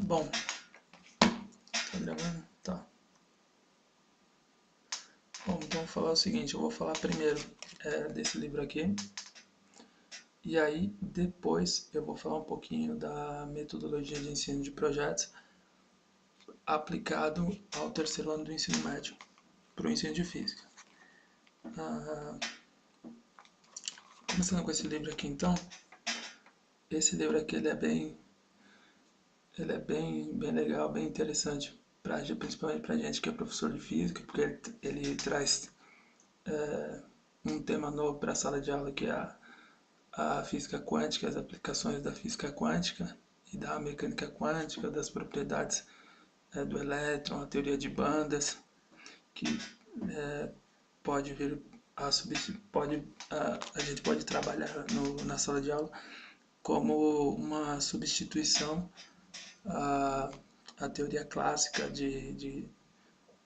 Bom, tá gravando? Tá. Bom, então vou falar o seguinte, eu vou falar primeiro desse livro aqui, e aí depois eu vou falar um pouquinho da metodologia de ensino de projetos aplicado ao terceiro ano do ensino médio, para o ensino de física. Começando com esse livro aqui então, esse livro aqui ele é bem legal, bem interessante, principalmente para a gente que é professor de física, porque ele traz um tema novo para a sala de aula, que é a física quântica, as aplicações da física quântica e da mecânica quântica, das propriedades do elétron, a teoria de bandas, que pode vir a gente pode trabalhar na sala de aula como uma substituição à teoria clássica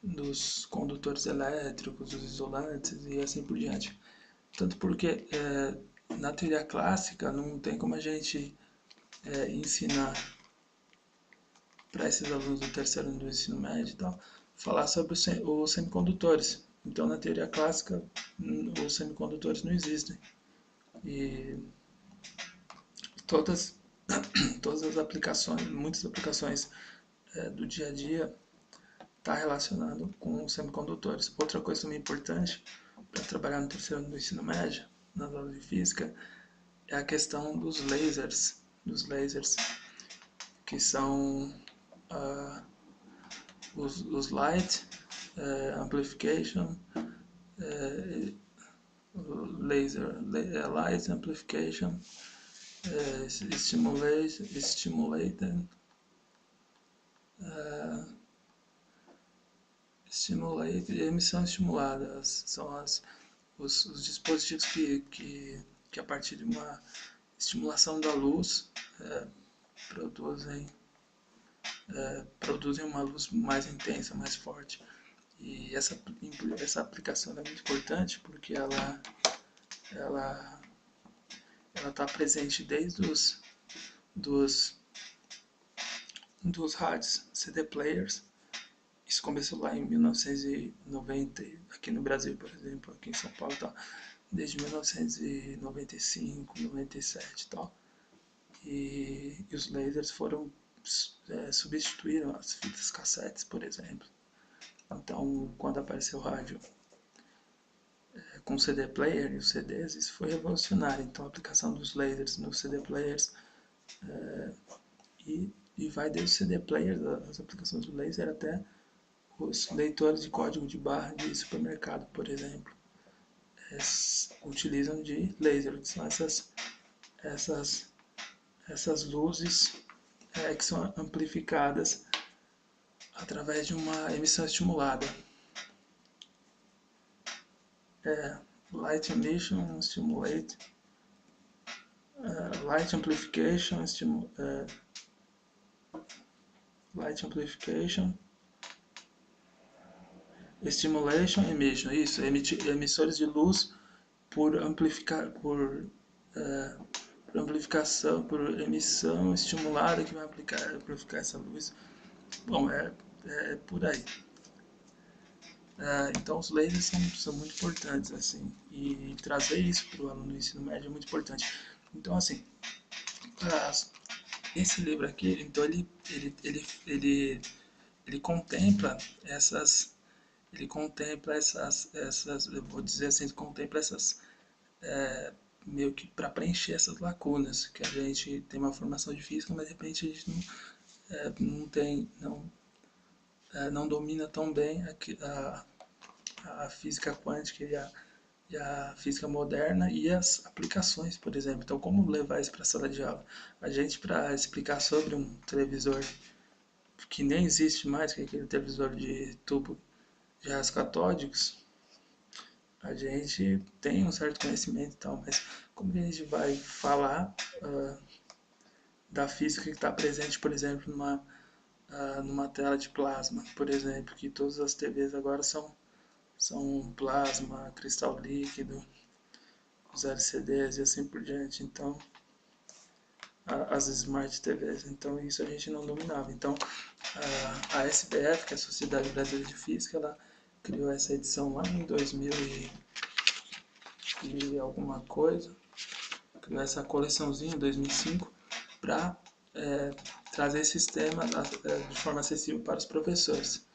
dos condutores elétricos, dos isolantes e assim por diante. Tanto porque na teoria clássica não tem como a gente ensinar para esses alunos do terceiro ano do ensino médio e tal, falar sobre os semicondutores. Então, na teoria clássica, os semicondutores não existem. E todas as aplicações, muitas aplicações do dia a dia está relacionado com os semicondutores. Outra coisa também importante para trabalhar no terceiro ano do ensino médio, nas aulas de física, é a questão dos lasers, que são os light amplification, light amplification, stimulated, emissão estimulada. São os dispositivos que a partir de uma estimulação da luz produzem uma luz mais intensa, mais forte. E essa aplicação é muito importante porque ela está presente desde dos rádios CD players. Isso começou lá em 1990, aqui no Brasil, por exemplo, aqui em São Paulo, tá? Desde 1995, 97 e tal. E os lasers substituíram as fitas cassetes, por exemplo. Então, quando apareceu o rádio com CD player e os CDs, isso foi revolucionário. Então, a aplicação dos lasers nos CD players e vai desde o CD player, as aplicações do laser, até os leitores de código de barra de supermercado, por exemplo, utilizam de laser, que são essas luzes que são amplificadas através de uma emissão estimulada. Light emission, stimulate, light amplification, stimulation, emission, isso, emissores de luz por amplificação, por emissão estimulada que vai amplificar essa luz. Bom, é por aí. Então os lasers são muito importantes, assim, e trazer isso para o aluno do ensino médio é muito importante. Então, assim, esse livro aqui, então ele contempla eu vou dizer assim, ele contempla essas meio que para preencher essas lacunas, que a gente tem uma formação de física, mas de repente a gente não domina tão bem a física quântica e a física moderna e as aplicações, por exemplo. Então, como levar isso para a sala de aula? A gente, para explicar sobre um televisor que nem existe mais, que é aquele televisor de tubo de raios catódicos, a gente tem um certo conhecimento e tal, mas como a gente vai falar da física que está presente, por exemplo, numa tela de plasma, por exemplo, que todas as TVs agora são plasma, cristal líquido, os LCDs e assim por diante. Então, as Smart TVs. Então isso a gente não dominava. Então a SBF, que é a Sociedade Brasileira de Física, ela criou essa edição lá em 2000 e alguma coisa, criou essa coleçãozinha em 2005 para trazer esses temas de forma acessível para os professores.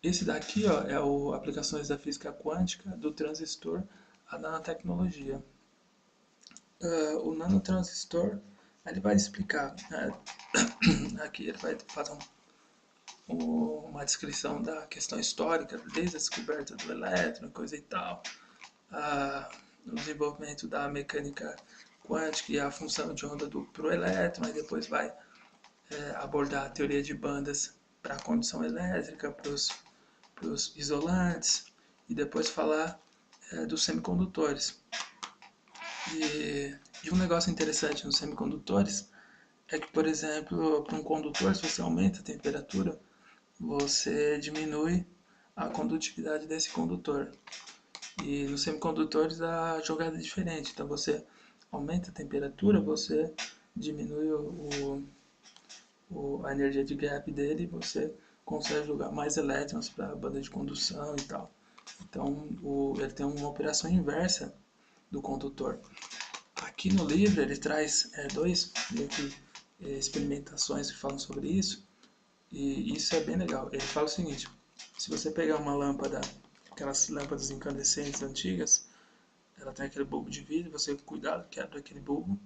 Esse daqui ó, é o Aplicações da Física Quântica do Transistor à Nanotecnologia. O nanotransistor, ele vai explicar, aqui ele vai fazer uma descrição da questão histórica, desde a descoberta do elétron, coisa e tal, o desenvolvimento da mecânica quântica e a função de onda para o elétron, aí depois vai abordar a teoria de bandas para a condução elétrica, para os isolantes, e depois falar dos semicondutores. E um negócio interessante nos semicondutores é que, por exemplo, para um condutor, se você aumenta a temperatura, você diminui a condutividade desse condutor. E nos semicondutores a jogada é diferente. Então você aumenta a temperatura, você diminui a energia de gap dele e você consegue jogar mais elétrons para a banda de condução e tal. Então ele tem uma operação inversa do condutor. Aqui no livro ele traz dois experimentações que falam sobre isso, e isso é bem legal. Ele fala o seguinte: se você pegar uma lâmpada, aquelas lâmpadas incandescentes antigas, ela tem aquele bulbo de vidro, você cuidado, quebra aquele bulbo,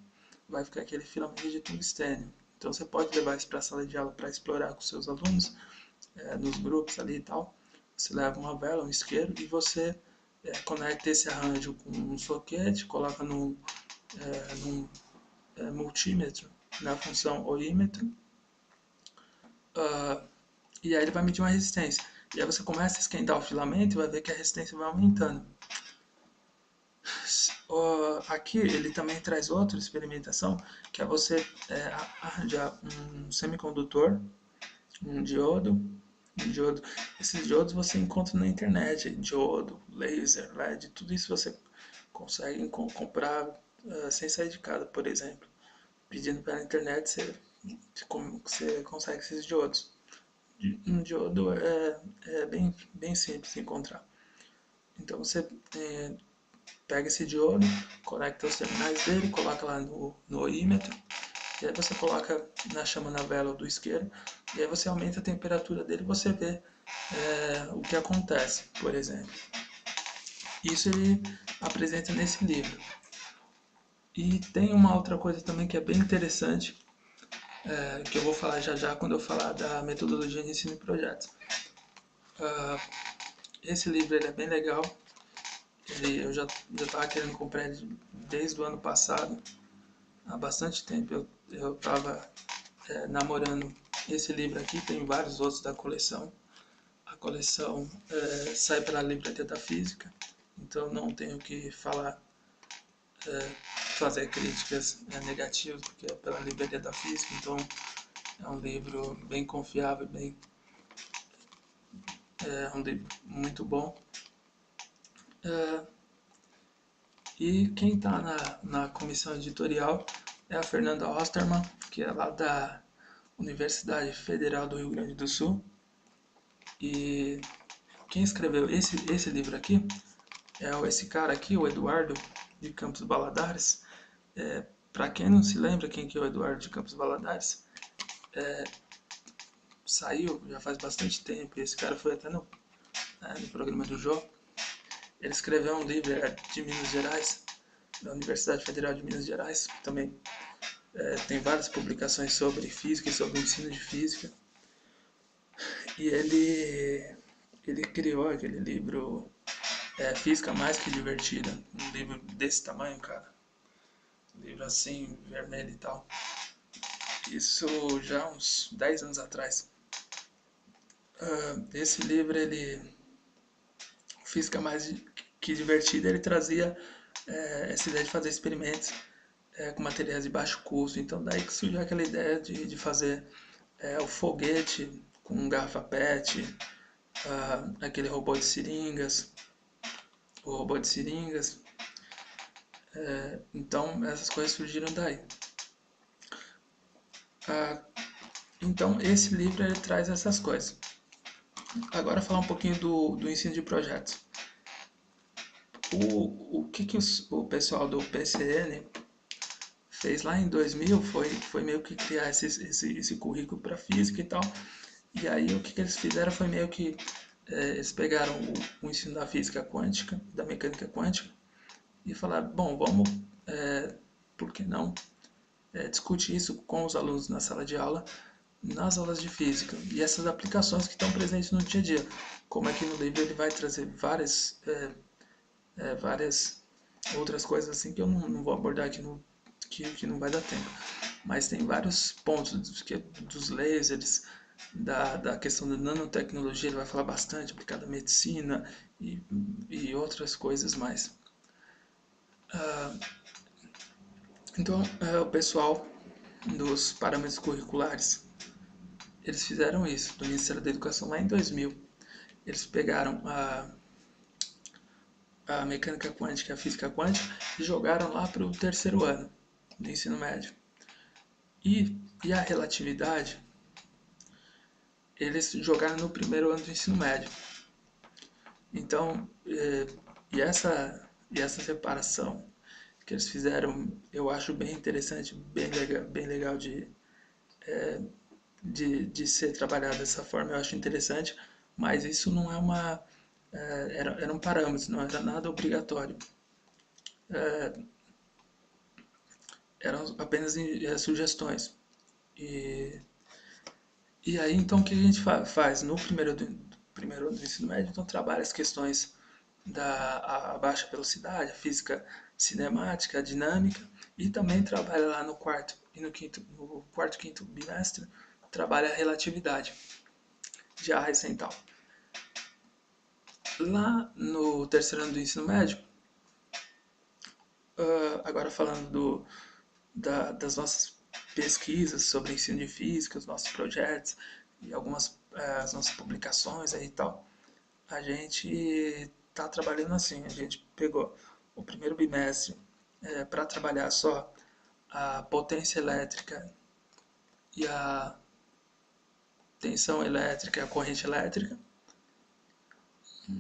vai ficar aquele filamento de tungstênio. Então você pode levar isso para a sala de aula para explorar com seus alunos, nos grupos ali e tal. Você leva uma vela, um isqueiro, e você conecta esse arranjo com um soquete, coloca num multímetro na função oímetro, e aí ele vai medir uma resistência. E aí você começa a esquentar o filamento e vai ver que a resistência vai aumentando. Aqui ele também traz outra experimentação, que é você arranjar um semicondutor, um diodo. Esses diodos você encontra na internet, diodo, laser, LED, tudo isso você consegue comprar sem sair de casa, por exemplo. Pedindo pela internet você consegue esses diodos. Um diodo é bem simples de encontrar. Então você pega esse diodo, conecta os terminais dele, coloca lá no oímetro, e aí você coloca na chama na vela do isqueiro, e aí você aumenta a temperatura dele e você vê o que acontece, por exemplo. Isso ele apresenta nesse livro. E tem uma outra coisa também que é bem interessante, que eu vou falar já já quando eu falar da metodologia de ensino e projetos. Esse livro ele é bem legal. Eu já estava querendo comprar ele desde o ano passado, há bastante tempo. Eu estava namorando esse livro aqui, tem vários outros da coleção. A coleção sai pela Livraria da Física, então não tenho que falar, fazer críticas negativas, porque é pela Livraria da Física, então é um livro bem confiável, é um livro muito bom. E quem está na comissão editorial é a Fernanda Osterman, que é lá da Universidade Federal do Rio Grande do Sul. E quem escreveu esse livro aqui é esse cara aqui, o Eduardo de Campos Valadares. Para quem não se lembra quem que é o Eduardo de Campos Valadares, saiu já faz bastante tempo, e esse cara foi até no programa do Jô. Ele escreveu um livro de Minas Gerais, da Universidade Federal de Minas Gerais, também tem várias publicações sobre física e sobre o ensino de física. E ele criou aquele livro Física Mais Que Divertida, um livro desse tamanho, cara. Um livro assim, vermelho e tal. Isso já há uns 10 anos atrás. Esse livro, Física Mais Que Divertida, ele trazia essa ideia de fazer experimentos com materiais de baixo custo. Então daí que surgiu aquela ideia de fazer o foguete com garrafa PET, aquele robô de seringas, o robô de seringas. Então essas coisas surgiram daí. Ah, então, esse livro ele traz essas coisas. Agora, falar um pouquinho do ensino de projetos. O que o pessoal do PCN fez lá em 2000 foi meio que criar esse currículo para física e tal. E aí o que eles fizeram foi meio que eles pegaram o ensino da física quântica, da mecânica quântica, e falaram, bom, vamos, por que não, discutir isso com os alunos na sala de aula, nas aulas de física, e essas aplicações que estão presentes no dia a dia. Como aqui no livro ele vai trazer várias outras coisas assim que eu não vou abordar aqui que não vai dar tempo. Mas tem vários pontos dos lasers, da questão da nanotecnologia, ele vai falar bastante, aplicada à medicina e outras coisas mais. Então, o pessoal dos parâmetros curriculares, eles fizeram isso, do Ministério da Educação lá em 2000. Eles pegaram a mecânica quântica e a física quântica e jogaram lá para o terceiro ano do ensino médio. E a relatividade, eles jogaram no primeiro ano do ensino médio. Então, e essa separação que eles fizeram, eu acho bem interessante, bem legal de ser trabalhado dessa forma, eu acho interessante, mas isso não é era um parâmetro, não era nada obrigatório. Eram apenas sugestões. E, e aí, então, o que a gente faz? No primeiro ano do ensino médio, então, trabalha as questões da baixa velocidade, a física cinemática, a dinâmica, e também trabalha lá no quarto e no quarto, quinto bimestre, trabalha a relatividade de Einstein e tal. Lá no terceiro ano do ensino médio, agora falando das nossas pesquisas sobre ensino de física, os nossos projetos e algumas as nossas publicações aí e tal, a gente está trabalhando assim, a gente pegou o primeiro bimestre para trabalhar só a potência elétrica e a tensão elétrica e a corrente elétrica.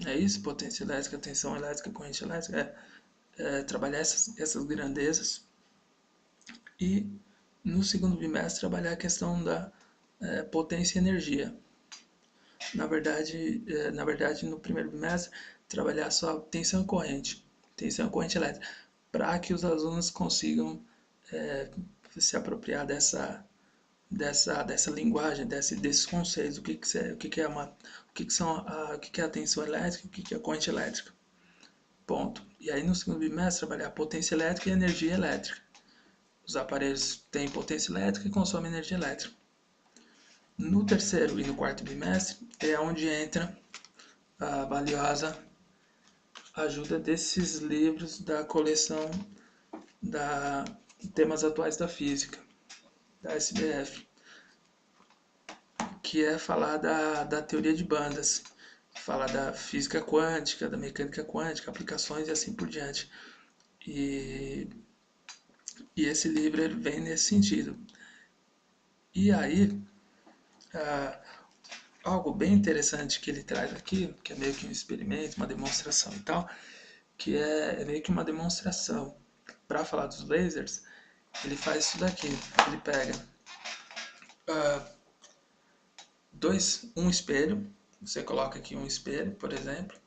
É isso? Potência elétrica, tensão elétrica, corrente elétrica. Trabalhar essas grandezas. E no segundo bimestre trabalhar a questão da potência e energia. Na verdade, no primeiro bimestre, trabalhar só tensão e corrente elétrica, para que os alunos consigam se apropriar dessa linguagem, desses conceitos, o que é a tensão elétrica, o que é a corrente elétrica. Ponto. E aí no segundo bimestre trabalhar a potência elétrica e a energia elétrica. Os aparelhos têm potência elétrica e consomem energia elétrica. No terceiro e no quarto bimestre é onde entra a valiosa ajuda desses livros da coleção da Temas Atuais da Física, da SBF, que é falar da teoria de bandas, falar da física quântica, da mecânica quântica, aplicações e assim por diante. E esse livro ele vem nesse sentido. E aí, ah, algo bem interessante que ele traz aqui, que é meio que um experimento, uma demonstração e tal, que é meio que uma demonstração. Para falar dos lasers, ele faz isso daqui. Ele pega um espelho, você coloca aqui um espelho, por exemplo,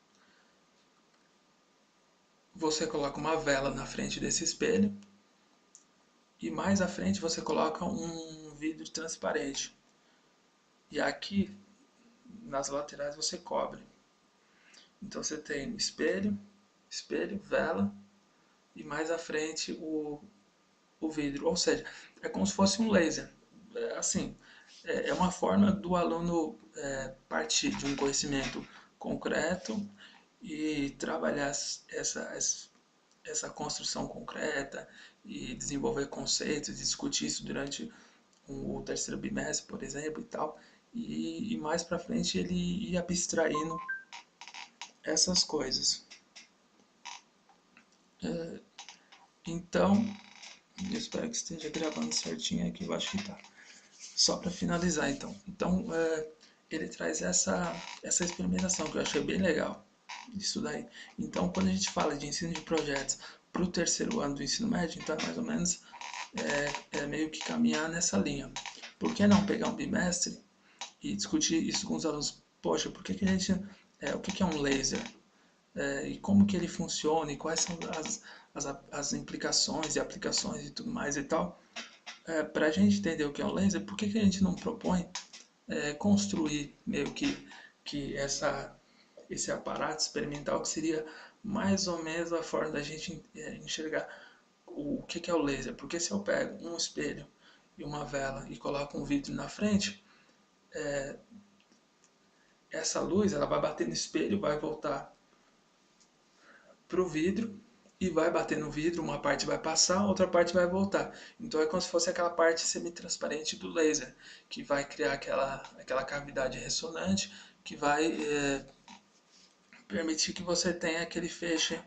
você coloca uma vela na frente desse espelho e mais à frente você coloca um vidro transparente. E aqui nas laterais você cobre. Então você tem espelho, vela e mais à frente o vidro. Ou seja, é como se fosse um laser. Assim, é uma forma do aluno partir de um conhecimento concreto e trabalhar essa construção concreta e desenvolver conceitos, discutir isso durante o terceiro bimestre, por exemplo, e tal. E mais para frente ele ir abstraindo essas coisas. Então, eu espero que esteja gravando certinho aqui, eu acho que tá. só para finalizar, então ele traz essa experimentação que eu achei bem legal, isso daí. Então, quando a gente fala de ensino de projetos para o terceiro ano do ensino médio, então é mais ou menos meio que caminhar nessa linha. Por que não pegar um bimestre e discutir isso com os alunos? Poxa, por que, que a gente, o que, que é um laser? E como que ele funciona e quais são as implicações e aplicações e tudo mais e tal. Para a gente entender o que é um laser, por que, que a gente não propõe construir meio que esse aparato experimental que seria mais ou menos a forma da gente enxergar o que é o laser? Porque se eu pego um espelho e uma vela e coloco um vidro na frente, essa luz ela vai bater no espelho, vai voltar para o vidro e vai bater no vidro, uma parte vai passar, outra parte vai voltar. Então é como se fosse aquela parte semi-transparente do laser, que vai criar aquela cavidade ressonante, que vai permitir que você tenha aquele feixe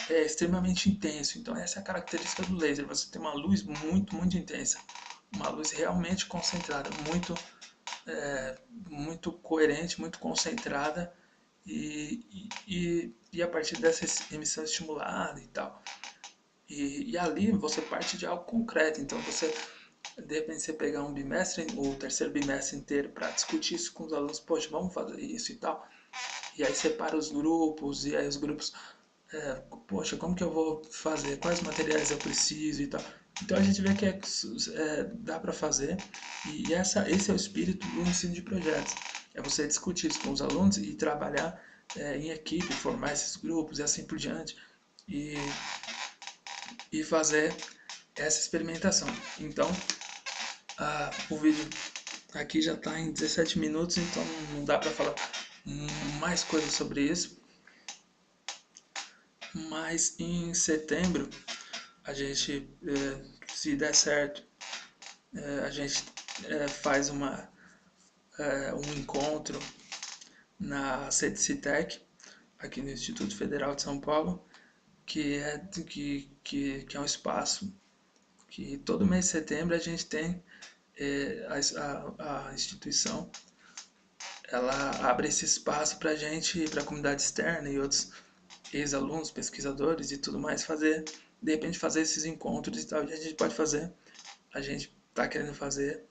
extremamente intenso. Então essa é a característica do laser, você tem uma luz muito, muito intensa, uma luz realmente concentrada, muito coerente, muito concentrada e a partir dessa emissão estimulada e tal. E ali você parte de algo concreto, então você de repente você pegar um bimestre, o terceiro bimestre inteiro para discutir isso com os alunos, poxa, vamos fazer isso e tal. E aí separa os grupos, e aí os grupos, poxa, como que eu vou fazer? Quais materiais eu preciso e tal. Então a gente vê que dá para fazer, e esse é o espírito do ensino de projetos. É você discutir isso com os alunos e trabalhar em equipe, formar esses grupos e assim por diante, e, e fazer essa experimentação. Então, o vídeo aqui já está em 17 minutos, então não dá para falar mais coisas sobre isso. Mas em setembro, a gente, se der certo, a gente faz um encontro na CETICITEC, aqui no Instituto Federal de São Paulo, que é um espaço que todo mês de setembro a gente tem a instituição, ela abre esse espaço para a gente, para a comunidade externa e outros ex-alunos, pesquisadores e tudo mais, de repente fazer esses encontros e tal. E a gente pode fazer, a gente está querendo fazer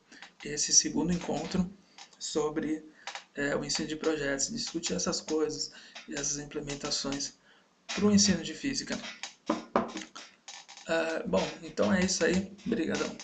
esse segundo encontro sobre o ensino de projetos, discutir essas coisas e essas implementações para o ensino de física. Bom, então é isso aí. Obrigadão.